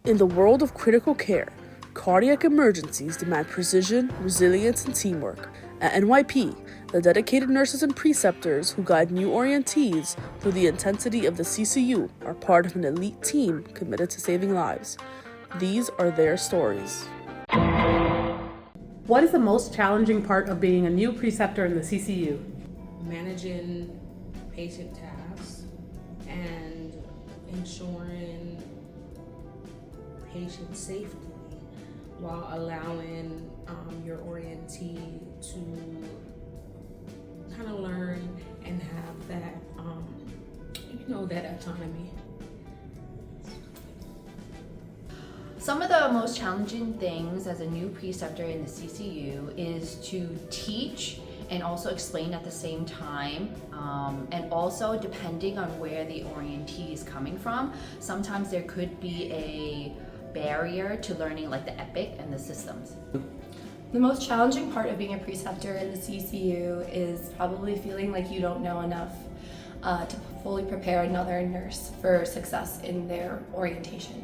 In the world of critical care, cardiac emergencies demand precision, resilience, and teamwork. At NYP, the dedicated nurses and preceptors who guide new orientees through the intensity of the CCU are part of an elite team committed to saving lives. These are their stories. What is the most challenging part of being a new preceptor in the CCU? Managing patient tasks and ensuring patient safety while allowing your orientee to kind of learn and have that, that autonomy. Some of the most challenging things as a new preceptor in the CCU is to teach and also explain at the same time, and also depending on where the orientee is coming from, sometimes there could be a barrier to learning like the EPIC and the systems. The most challenging part of being a preceptor in the CCU is probably feeling like you don't know enough to fully prepare another nurse for success in their orientation.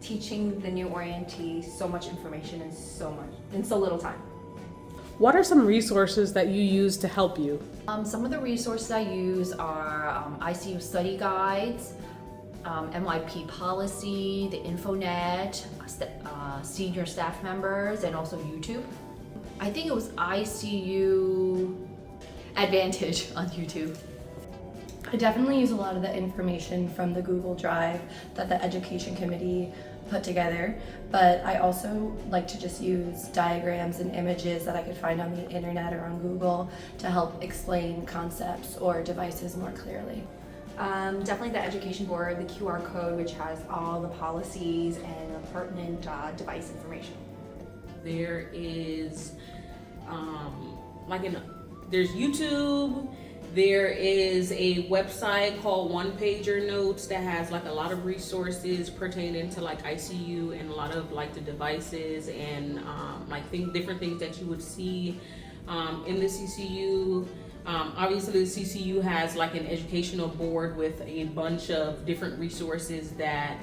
Teaching the new orientee so much information in so little time. What are some resources that you use to help you? Some of the resources I use are ICU study guides, NYP policy, the Infonet, senior staff members, and also YouTube. I think it was ICU Advantage on YouTube. I definitely use a lot of the information from the Google Drive that the education committee put together, but I also like to just use diagrams and images that I could find on the internet or on Google to help explain concepts or devices more clearly. Definitely the education board, the QR code, which has all the policies and the pertinent device information. There is, there's YouTube. There is a website called One Pager Notes that has like a lot of resources pertaining to like ICU and a lot of like the devices and different things that you would see in the CCU. Obviously, the CCU has like an educational board with a bunch of different resources that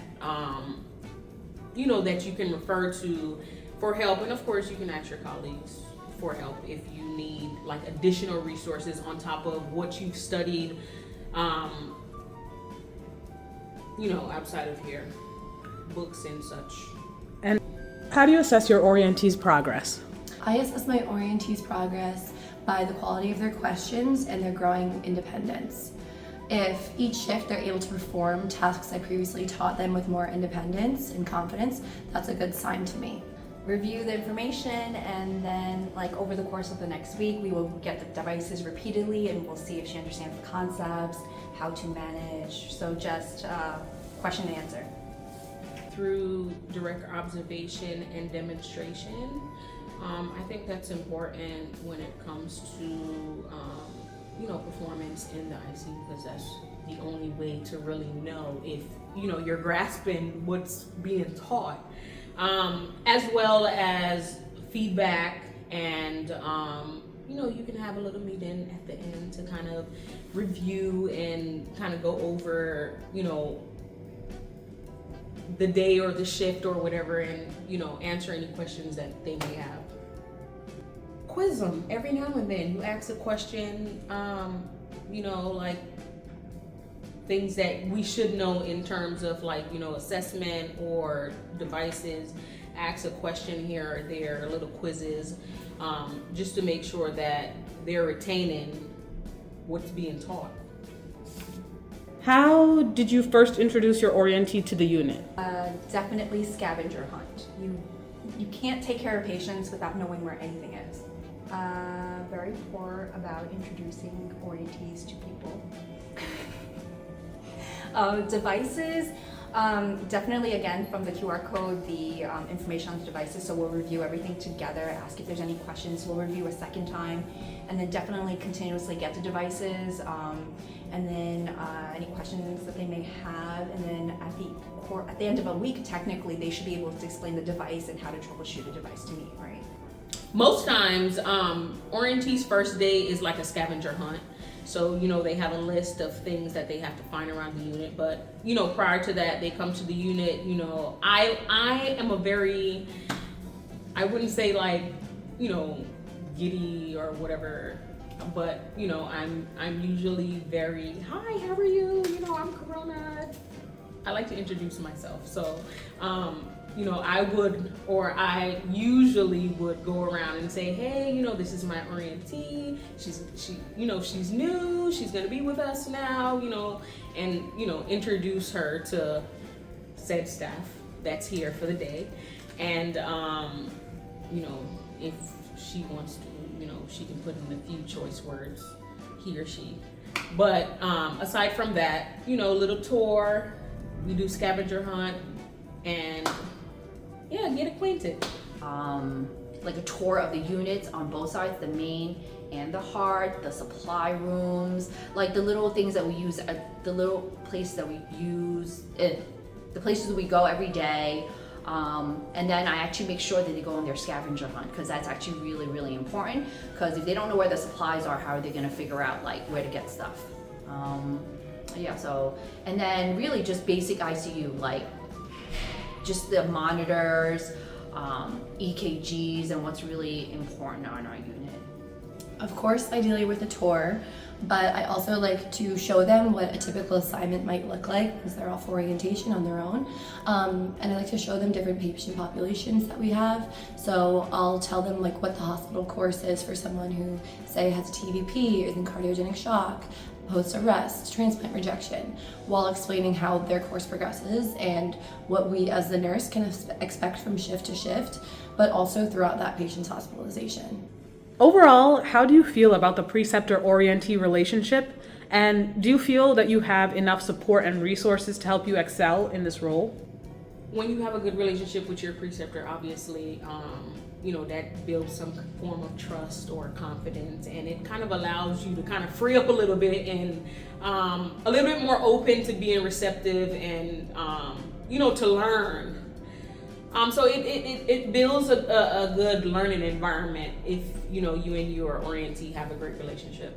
that you can refer to for help, and of course, you can ask your colleagues for help if you need like additional resources on top of what you've studied, outside of here, books and such. And how do you assess your orientee's progress? I assess my orientee's progress by the quality of their questions and their growing independence. If each shift they're able to perform tasks I previously taught them with more independence and confidence, that's a good sign to me. Review the information, and then over the course of the next week we will get the devices repeatedly and we'll see if she understands the concepts, how to manage, so just question and answer. Through direct observation and demonstration, I think that's important when it comes to performance in the ICU, because that's the only way to really know if you're grasping what's being taught. As well as feedback, and you can have a little meeting at the end to kind of review and kind of go over the day or the shift or whatever, and answer any questions that they may have. Quiz them every now and then. You ask a question, things that we should know in terms of assessment or devices. Ask a question here or there, little quizzes, just to make sure that they're retaining what's being taught. How did you first introduce your orientee to the unit? Definitely scavenger hunt. You can't take care of patients without knowing where anything is. Very poor about introducing orientees to people. Devices, definitely again from the QR code, the information on the devices, so we'll review everything together, ask if there's any questions, we'll review a second time, and then definitely continuously get the devices, and then any questions that they may have, and then at the end of a week, technically, they should be able to explain the device and how to troubleshoot a device to me, right? Most times, orientee's first day is like a scavenger hunt. So, they have a list of things that they have to find around the unit. But, prior to that, they come to the unit, I am a very, I wouldn't say like, giddy or whatever, but, I'm usually very, hi, how are you? I'm Corona. I like to introduce myself. So, I usually would go around and say, hey, this is my orientee. She's new. She's gonna be with us now, and introduce her to said staff that's here for the day. And if she wants to, she can put in a few choice words, he or she. But aside from that, little tour. We do scavenger hunt and get acquainted. Like a tour of the units on both sides, the main and the heart, the supply rooms, like the little things that we use, the little place that we use, the places we go every day. And then I actually make sure that they go on their scavenger hunt, because that's actually really, really important, because if they don't know where the supplies are, how are they going to figure out like where to get stuff? And then really just basic ICU, like just the monitors, EKGs, and what's really important on our unit. Of course, ideally with a tour, but I also like to show them what a typical assignment might look like, because they're off orientation on their own. And I like to show them different patient populations that we have. So I'll tell them like what the hospital course is for someone who, say, has TVP or is in cardiogenic shock, post-arrest, transplant rejection, while explaining how their course progresses and what we as the nurse can expect from shift to shift, but also throughout that patient's hospitalization. Overall, how do you feel about the preceptor-orientee relationship? And do you feel that you have enough support and resources to help you excel in this role? When you have a good relationship with your preceptor, obviously, that builds some form of trust or confidence, and it kind of allows you to kind of free up a little bit and a little bit more open to being receptive and, to learn. So it builds a good learning environment if, you and your orientee have a great relationship.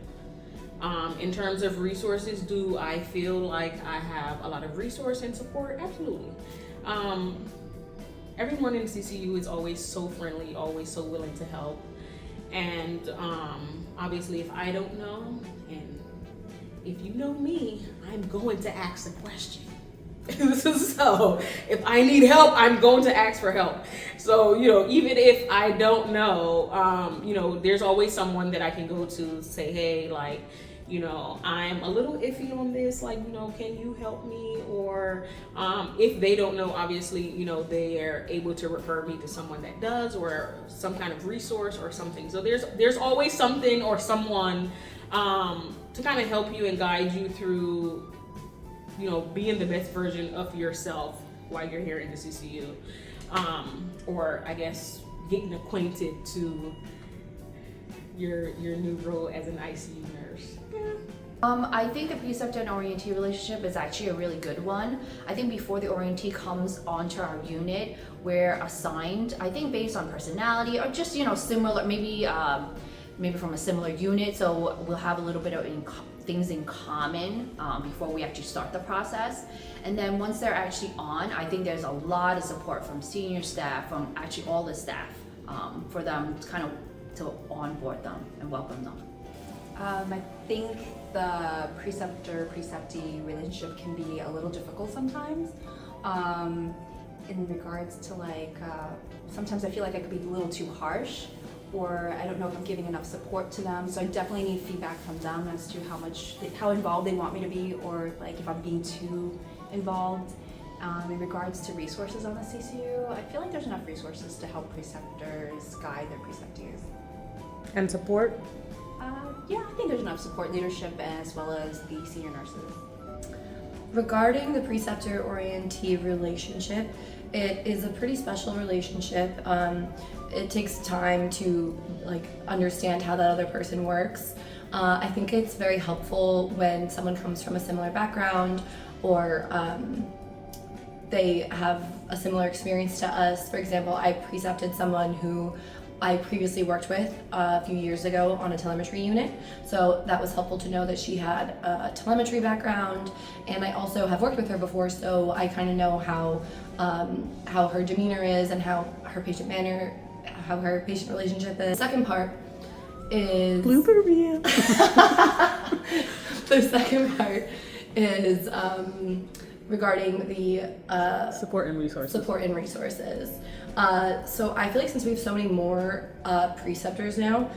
In terms of resources, do I feel like I have a lot of resource and support? Absolutely. Everyone in CCU is always so friendly, always so willing to help. And obviously, if I don't know, and if you know me, I'm going to ask a question. So if I need help, I'm going to ask for help. So, even if I don't know, there's always someone that I can go to say, hey, like, I'm a little iffy on this, like, can you help me? Or if they don't know, obviously, they are able to refer me to someone that does, or some kind of resource or something. So there's always something or someone to kind of help you and guide you through, being the best version of yourself while you're here in the CCU. Or I guess getting acquainted to your new role as an ICU nurse. I think the preceptor and orientee relationship is actually a really good one. I think before the orientee comes onto our unit, we're assigned, I think based on personality or just, similar, maybe from a similar unit. So we'll have a little bit of things in common before we actually start the process. And then once they're actually on, I think there's a lot of support from senior staff, from actually all the staff, for them to onboard them and welcome them. I think the preceptor-preceptee relationship can be a little difficult sometimes. In regards to sometimes I feel like I could be a little too harsh, or I don't know if I'm giving enough support to them. So I definitely need feedback from them as to how involved they want me to be, or like if I'm being too involved. In regards to resources on the CCU, I feel like there's enough resources to help preceptors guide their preceptees. And support? Yeah, I think there's enough support, leadership, as well as the senior nurses. Regarding the preceptor-orientee relationship, it is a pretty special relationship. It takes time to understand how that other person works. I think it's very helpful when someone comes from a similar background, or they have a similar experience to us. For example, I precepted someone who I previously worked with a few years ago on a telemetry unit. So that was helpful to know that she had a telemetry background, and I also have worked with her before, so I kind of know how her demeanor is and how her patient relationship is. The second part is Blooper reel. the second part is regarding the Support and resources. So I feel like since we have so many more preceptors now,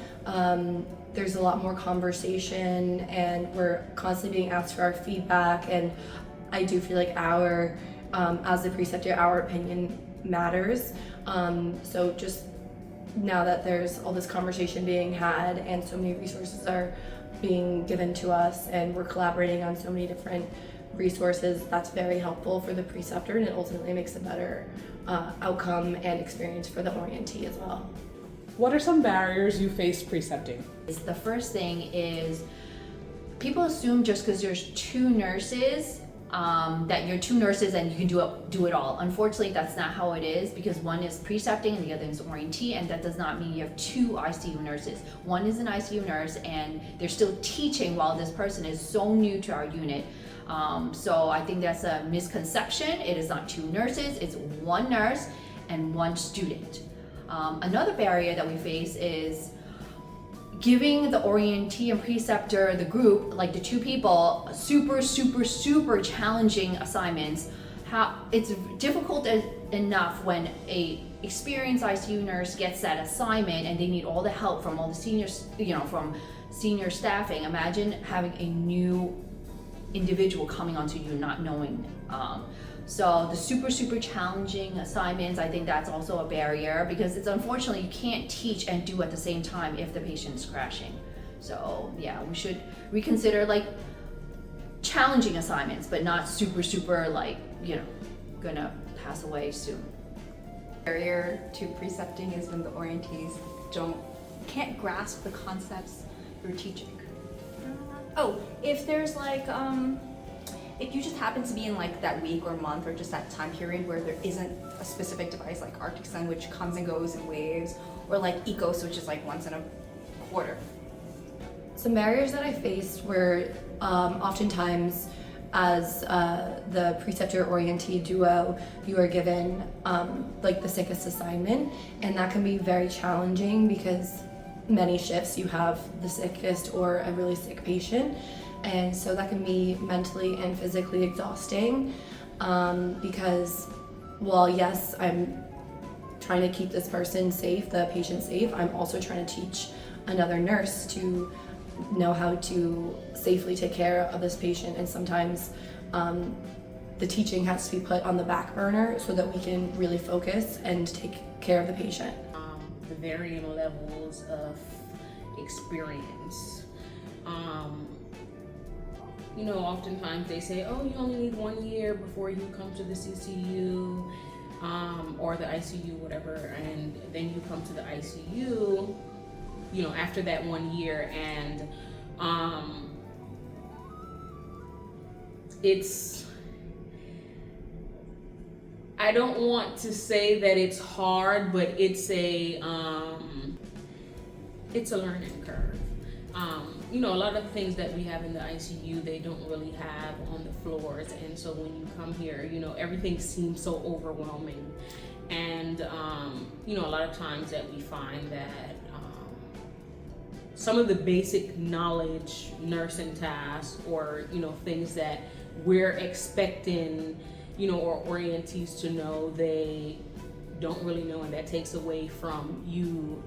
there's a lot more conversation, and we're constantly being asked for our feedback. And I do feel like as the preceptor, our opinion matters. So just now that there's all this conversation being had and so many resources are being given to us, and we're collaborating on so many different resources, that's very helpful for the preceptor, and it ultimately makes a better outcome and experience for the orientee as well. What are some barriers you face precepting? The first thing is people assume just because there's two nurses that you're two nurses and you can do it all. Unfortunately, that's not how it is, because one is precepting and the other is orientee, and that does not mean you have two ICU nurses. One is an ICU nurse and they're still teaching while this person is so new to our unit. So I think that's a misconception. It is not two nurses, it's one nurse and one student. Another barrier that we face is giving the orientee and preceptor, the group, like the two people, super challenging assignments. It's difficult enough when a experienced ICU nurse gets that assignment and they need all the help from all the seniors, from senior staffing. Imagine having a new individual coming onto you not knowing. So the super challenging assignments, I think that's also a barrier, because it's unfortunately you can't teach and do at the same time if the patient's crashing. So yeah, we should reconsider like challenging assignments, but not super like, gonna pass away soon. Barrier to precepting is when the orientees can't grasp the concepts you're teaching. If there's like if you just happen to be in like that week or month or just that time period where there isn't a specific device like Arctic Sun, which comes and goes in waves, or like ECOS, which is like once in a quarter. Some barriers that I faced were oftentimes as the preceptor orientee duo, you are given like the sickest assignment, and that can be very challenging because many shifts you have the sickest or a really sick patient, and so that can be mentally and physically exhausting because while yes, I'm trying to keep this person safe, the patient safe, I'm also trying to teach another nurse to know how to safely take care of this patient, and sometimes the teaching has to be put on the back burner so that we can really focus and take care of the patient. The varying levels of experience. Oftentimes they say, oh, you only need 1 year before you come to the CCU or the ICU, whatever, and then you come to the ICU, after that 1 year, and I don't want to say that it's hard, but it's a learning curve. A lot of the things that we have in the ICU, they don't really have on the floors, and so when you come here, everything seems so overwhelming, and a lot of times that we find that some of the basic knowledge, nursing tasks, or things that we're expecting, or orientees to know, they don't really know, and that takes away from you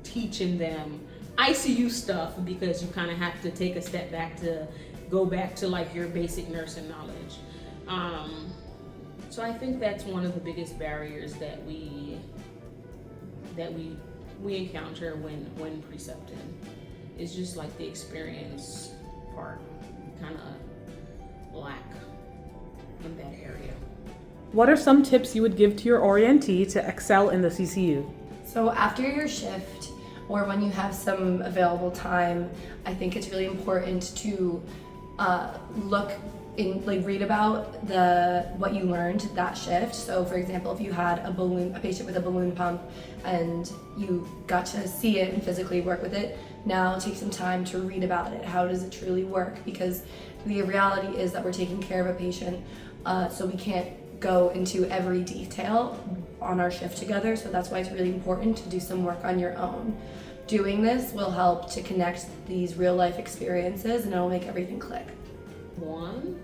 teaching them ICU stuff, because you kind of have to take a step back to go back to like your basic nursing knowledge. So I think that's one of the biggest barriers that we encounter when precepting. It's just like the experience part, kind of lack in that area. What are some tips you would give to your orientee to excel in the CCU? So after your shift, or when you have some available time, I think it's really important to look read about what you learned that shift. So for example, if you had a patient with a balloon pump and you got to see it and physically work with it, now take some time to read about it. How does it truly work? Because the reality is that we're taking care of a patient, so we can't go into every detail on our shift together. So that's why it's really important to do some work on your own. Doing this will help to connect these real life experiences, and it'll make everything click. One,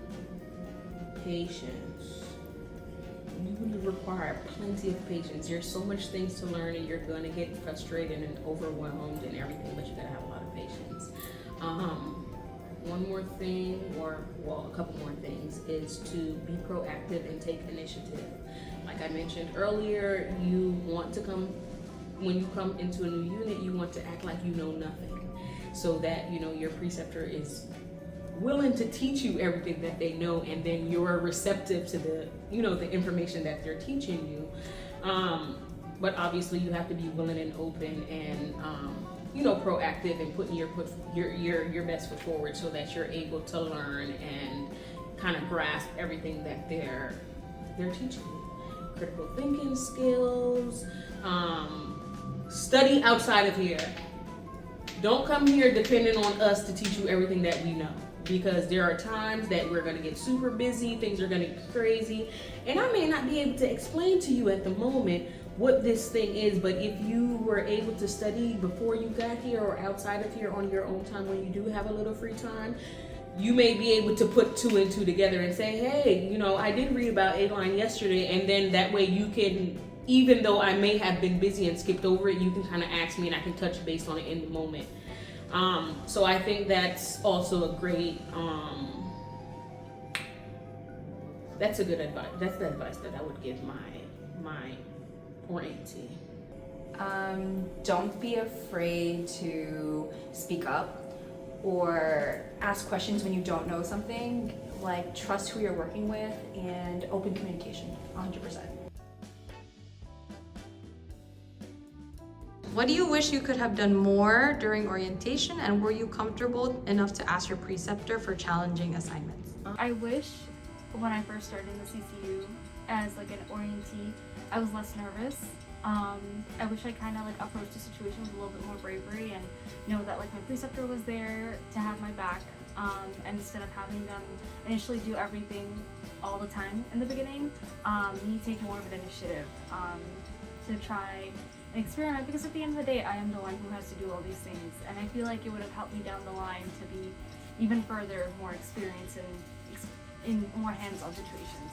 patience. You require plenty of patience. There's so much things to learn, and you're gonna get frustrated and overwhelmed and everything, but you gotta have a lot of patience. One more thing, a couple more things, is to be proactive and take initiative. Like I mentioned earlier, when you come into a new unit, you want to act like you know nothing, so that your preceptor is willing to teach you everything that they know, and then you're receptive to the information that they're teaching you. But obviously you have to be willing and open and proactive and putting your best foot forward, so that you're able to learn and kind of grasp everything that they're teaching you. Critical thinking skills. Study outside of here. Don't come here depending on us to teach you everything that we know, because there are times that we're going to get super busy, things are going to get crazy, and I may not be able to explain to you at the moment what this thing is, but if you were able to study before you got here or outside of here on your own time when you do have a little free time, you may be able to put two and two together and say, hey, I did read about A-line yesterday, and then that way you can, even though I may have been busy and skipped over it, you can kind of ask me and I can touch base on it in the moment. So I think that's also a great, that's a good advice. That's the advice that I would give my orientee. Don't be afraid to speak up or ask questions when you don't know something. Like, trust who you're working with, and open communication, 100%. What do you wish you could have done more during orientation, and were you comfortable enough to ask your preceptor for challenging assignments? I wish when I first started in the CCU as like an orientee, I was less nervous. I wish I kind of like approached the situation with a little bit more bravery and know that like my preceptor was there to have my back, and instead of having them initially do everything all the time in the beginning, me take more of an initiative to try and experiment, because at the end of the day I am the one who has to do all these things, and I feel like it would have helped me down the line to be even further more experienced in more hands-on situations.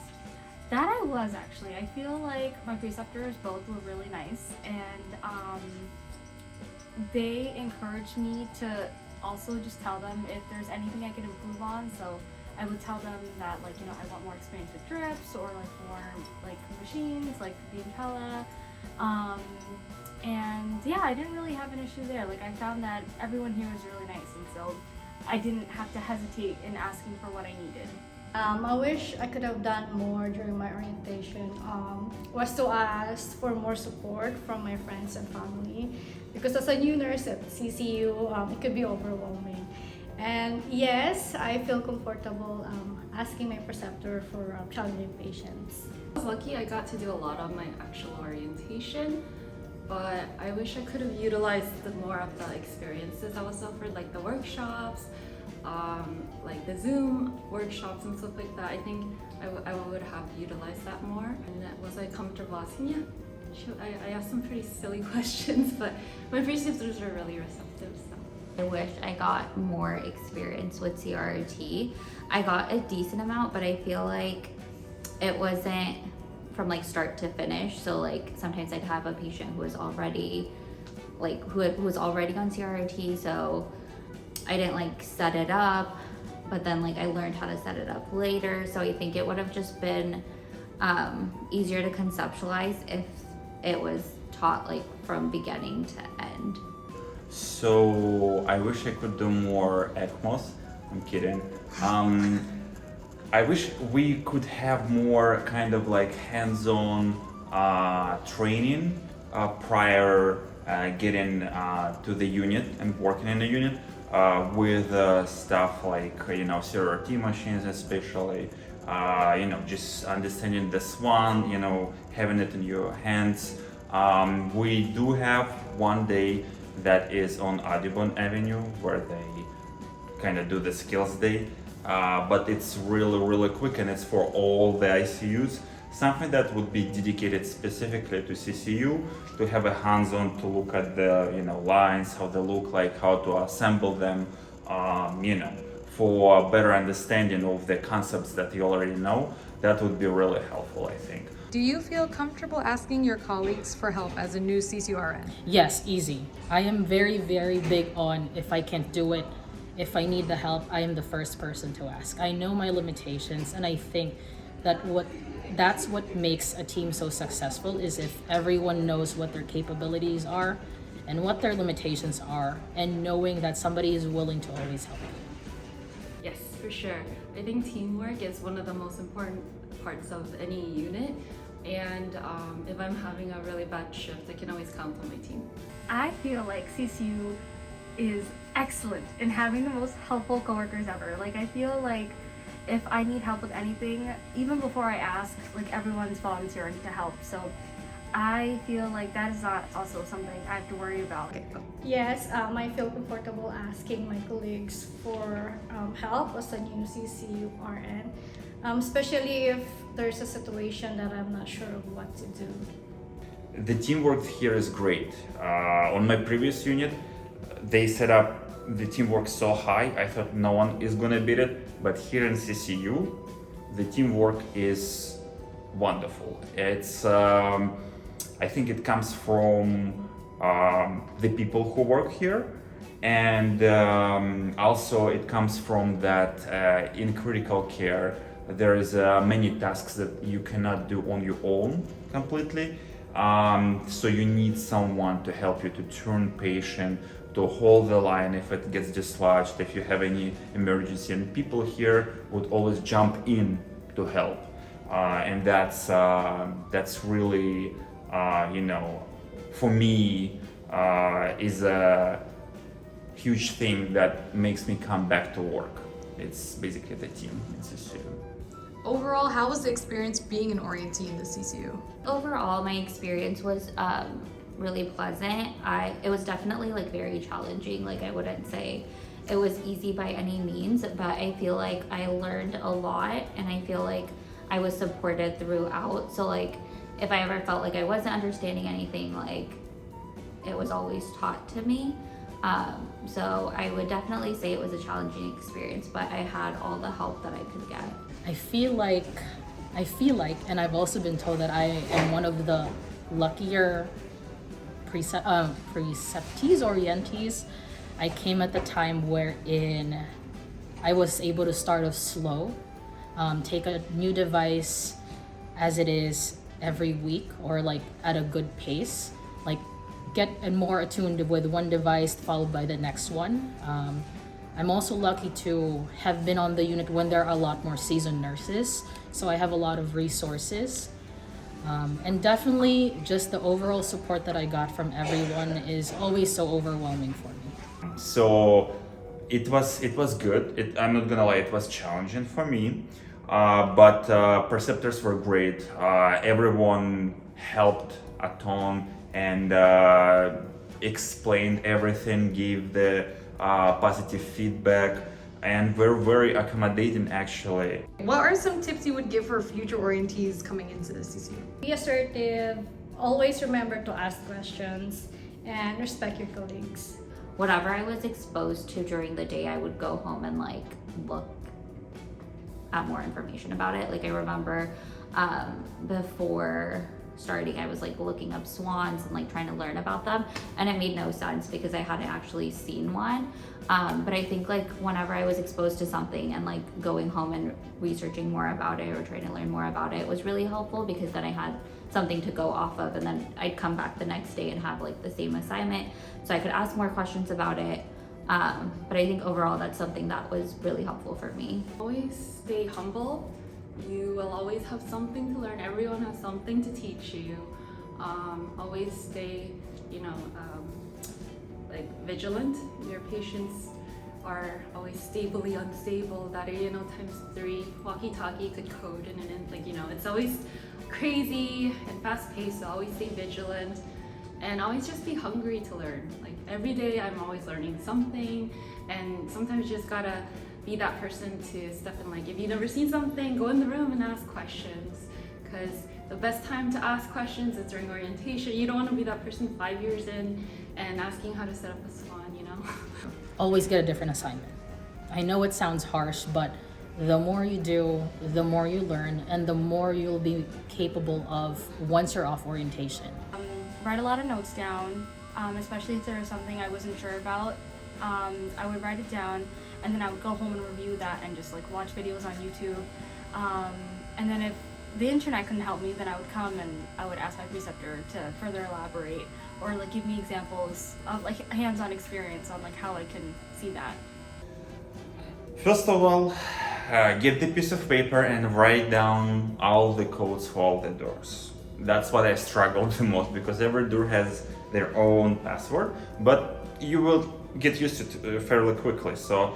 That I was actually. I feel like my preceptors both were really nice, and they encouraged me to also just tell them if there's anything I could improve on. So I would tell them that I want more experience with drips, or like more like machines like the Impella. And yeah, I didn't really have an issue there. Like, I found that everyone here was really nice, and so I didn't have to hesitate in asking for what I needed. I wish I could have done more during my orientation, was to ask for more support from my friends and family, because as a new nurse at CCU, it could be overwhelming. And yes, I feel comfortable asking my preceptor for challenging patients. I was lucky I got to do a lot of my actual orientation, but I wish I could have utilized more of the experiences I was offered, like the workshops, like the Zoom workshops and stuff like that. I think I would have utilized that more. And was I comfortable asking? Yeah, I asked some pretty silly questions, but my preceptors were really receptive. So I wish I got more experience with CRT. I got a decent amount, but I feel like it wasn't from like start to finish. So like sometimes I'd have a patient who was already who was already on CRT, so I didn't like set it up, but then like I learned how to set it up later. So I think it would have just been easier to conceptualize if it was taught like from beginning to end. So I wish I could do more ECMOs. I'm kidding. I wish we could have more kind of like hands-on training prior getting to the unit and working in the unit. with stuff like CRT machines, especially just understanding the swan, having it in your hands. We do have one day that is on Audubon Avenue where they kind of do the skills day, but it's really quick and it's for all the ICUs. Something that would be dedicated specifically to CCU, to have a hands-on to look at the lines, how they look like, how to assemble them, for a better understanding of the concepts that you already know. That would be really helpful, I think. Do you feel comfortable asking your colleagues for help as a new CCURN? Yes, easy. I am very big on if I can't do it, if I need the help, I am the first person to ask. I know my limitations, and I think that's what makes a team so successful, is if everyone knows what their capabilities are and what their limitations are, and knowing that somebody is willing to always help you. Yes, for sure. I think teamwork is one of the most important parts of any unit. And if I'm having a really bad shift, I can always count on my team. I feel like CCU is excellent in having the most helpful coworkers ever. Like, I feel like if I need help with anything, even before I ask, like, everyone's volunteering to help. So I feel like that is not also something I have to worry about. Okay, go. Yes, I feel comfortable asking my colleagues for help as a new CCU RN, especially if there's a situation that I'm not sure of what to do. The teamwork here is great. On my previous unit, they set up the teamwork so high, I thought no one is gonna beat it. But here in CCU, the teamwork is wonderful. It's, I think it comes from the people who work here, and also it comes from that in critical care, there is many tasks that you cannot do on your own completely. So you need someone to help you to turn patient, to hold the line if it gets dislodged, if you have any emergency, and people here would always jump in to help. And that's really, for me, is a huge thing that makes me come back to work. It's basically the team in CCU. Overall, how was the experience being an orientee in the CCU? Overall, my experience was really pleasant. It was definitely like very challenging. Like, I wouldn't say it was easy by any means, but I feel like I learned a lot, and I feel like I was supported throughout. So like, if I ever felt like I wasn't understanding anything, like, it was always taught to me. So I would definitely say it was a challenging experience, but I had all the help that I could get. I feel like, and I've also been told that I am one of the luckier preceptees, orientees. I came at the time wherein I was able to start off slow, take a new device as it is every week, or like at a good pace, like get more attuned with one device followed by the next one. I'm also lucky to have been on the unit when there are a lot more seasoned nurses, so I have a lot of resources. And definitely just the overall support that I got from everyone is always so overwhelming for me. So it was good. I'm not gonna lie, it was challenging for me, but preceptors were great. Everyone helped a ton and explained everything, gave the positive feedback, and we're very accommodating actually. What are some tips you would give for future orientees coming into the CCU? Be assertive, always remember to ask questions, and respect your colleagues. Whatever I was exposed to during the day, I would go home and like look at more information about it. Like, I remember before starting, I was like looking up swans and like trying to learn about them, and it made no sense because I hadn't actually seen one. But I think like whenever I was exposed to something and like going home and researching more about it or trying to learn more about it was really helpful, because then I had something to go off of, and then I'd come back the next day and have like the same assignment, so I could ask more questions about it. But I think overall that's something that was really helpful for me. Always stay humble. You will always have something to learn. Everyone has something to teach you. Always stay, like vigilant. Your patients are always stably unstable, that are, times 3, walkie-talkie could code in and it's always crazy and fast-paced, so always stay vigilant and always just be hungry to learn. Like every day I'm always learning something, and sometimes you just gotta be that person to step in. Like if you've never seen something, go in the room and ask questions, because the best time to ask questions is during orientation. You don't want to be that person 5 years in and asking how to set up a swan, Always get a different assignment. I know it sounds harsh, but the more you do, the more you learn, and the more you'll be capable of once you're off orientation. Write a lot of notes down, especially if there was something I wasn't sure about. I would write it down, and then I would go home and review that and just like watch videos on YouTube. And then if the internet couldn't help me, then I would come and I would ask my preceptor to further elaborate or like give me examples of like hands-on experience on like how I can see that. First of all, get the piece of paper and write down all the codes for all the doors. That's what I struggled the most, because every door has their own password, but you will get used to it fairly quickly. So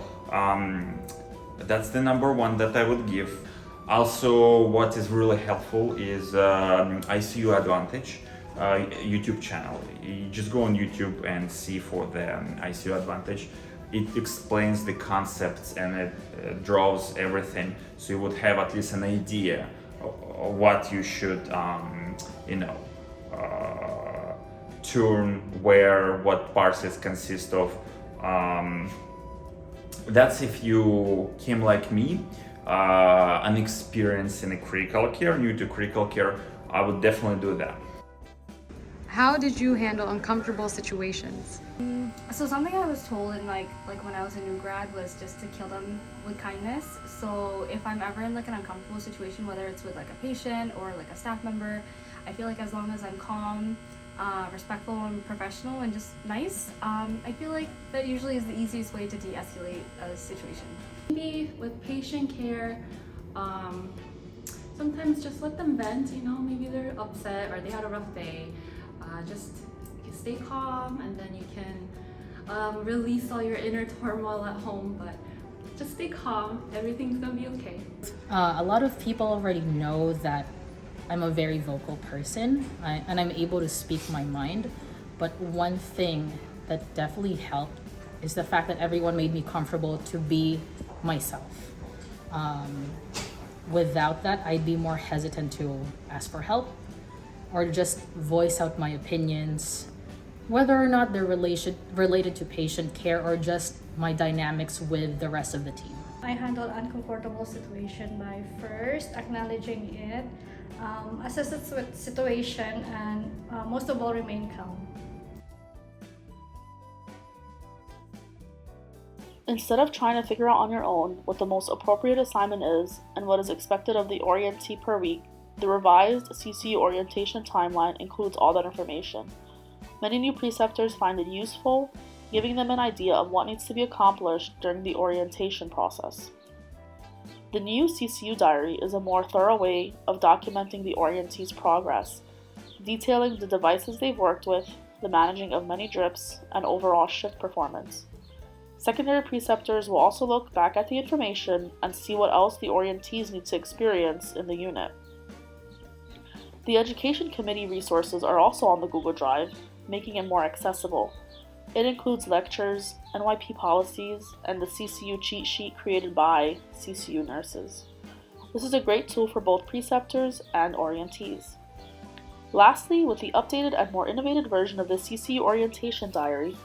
that's the number one that I would give. Also, what is really helpful is ICU Advantage YouTube channel. You just go on YouTube and see for the ICU Advantage. It explains the concepts and it draws everything, so you would have at least an idea of what you should, turn, where, what parts it consists of. That's if you came like me, unexperienced in a critical care, new to critical care, I would definitely do that. How did you handle uncomfortable situations? So something I was told in like when I was a new grad was just to kill them with kindness. So if I'm ever in like an uncomfortable situation, whether it's with like a patient or like a staff member, I feel like as long as I'm calm, respectful and professional and just nice, I feel like that usually is the easiest way to de-escalate a situation. Maybe with patient care, sometimes just let them vent, maybe they're upset or they had a rough day. Just stay calm, and then you can release all your inner turmoil at home, but just stay calm. Everything's gonna be okay. A lot of people already know that I'm a very vocal person and I'm able to speak my mind, but one thing that definitely helped is the fact that everyone made me comfortable to be myself. Without that, I'd be more hesitant to ask for help or just voice out my opinions, whether or not they're related to patient care or just my dynamics with the rest of the team. I handle uncomfortable situation by first acknowledging it, assess the situation, and most of all, remain calm. Instead of trying to figure out on your own what the most appropriate assignment is and what is expected of the orientee per week, the revised CCU orientation timeline includes all that information. Many new preceptors find it useful, giving them an idea of what needs to be accomplished during the orientation process. The new CCU diary is a more thorough way of documenting the orientee's progress, detailing the devices they've worked with, the managing of many drips, and overall shift performance. Secondary preceptors will also look back at the information and see what else the orientees need to experience in the unit. The Education Committee resources are also on the Google Drive, making it more accessible. It includes lectures, NYP policies, and the CCU cheat sheet created by CCU nurses. This is a great tool for both preceptors and orientees. Lastly, with the updated and more innovative version of the CCU orientation diary,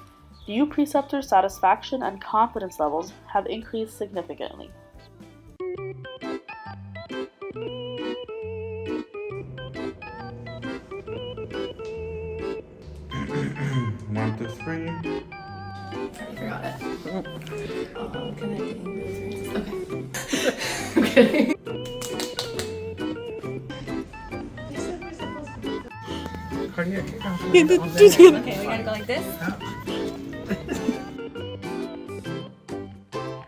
new preceptor satisfaction and confidence levels have increased significantly. 1, 2, 3. I forgot it. Can I get you? Okay. Okay. Cardiac. Okay, we gotta go like this.